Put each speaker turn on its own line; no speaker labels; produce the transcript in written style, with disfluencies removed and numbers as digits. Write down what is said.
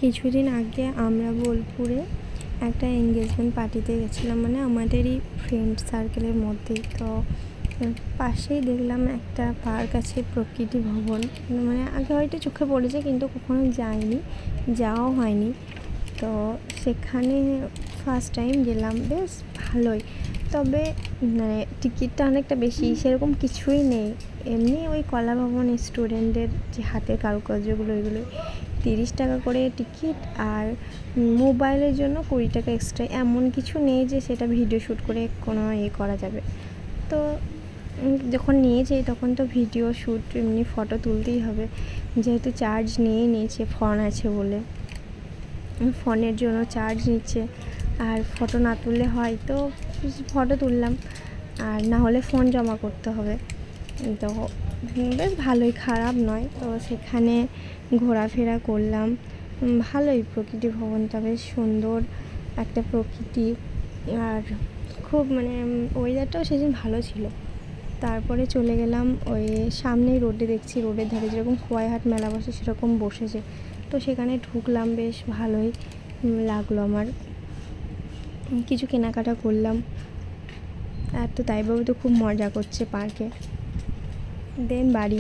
কিছুদিন আগে আমরা বোলপুরে একটা এনগেজমেন্ট পার্টিতে গেছিলাম, মানে আমাদেরই ফ্রেন্ড সার্কেলের মধ্যেই। তো পাশেই দেখলাম একটা পার্ক আছে, প্রকৃতি ভবন। মানে আগে হয়তো চোখে পড়েছে কিন্তু কখনো যাইনি, যাওয়াও হয়নি। তো সেখানে ফার্স্ট টাইম গেলাম, বেশ ভালোই। তবে মানে টিকিটটা অনেকটা বেশি, সেরকম কিছুই নেই। এমনি ওই কলা ভবন স্টুডেন্টদের যে হাতের কারুকার্যগুলো, ওইগুলো 30 টাকা করে টিকিট, আর মোবাইলের জন্য 20 টাকা এক্সট্রা। এমন কিছু নেই যে সেটা ভিডিও শ্যুট করে কোনো করা যাবে। তো যখন নিয়েছে তখন তো ভিডিও শ্যুট এমনি ফটো তুলতেই হবে, যেহেতু চার্জ নিয়েছে ফোন আছে বলে। ফোনের জন্য চার্জ নিচ্ছে, আর ফটো না তুললে হয়, তো ফটো তুললাম, আর না হলে ফোন জমা করতে হবে। তো বেশ ভালোই, খারাপ নয়। তো সেখানে ঘোরাফেরা করলাম, ভালোই। প্রকৃতি ভবনটা বেশ সুন্দর একটা প্রকৃতি, আর খুব মানে ওয়েদারটাও সেদিন ভালো ছিল। তারপরে চলে গেলাম ওই সামনেই রোডে, দেখছি রোডের ধারে যেরকম খোয়াইহাট মেলা বসে সেরকম বসেছে। তো সেখানে ঢুকলাম, বেশ ভালোই লাগলো আমার। কিছু কেনাকাটা করলাম, আর তো তাই বাবু তো খুব মজা করছে পার্কে। দেন বাড়ি।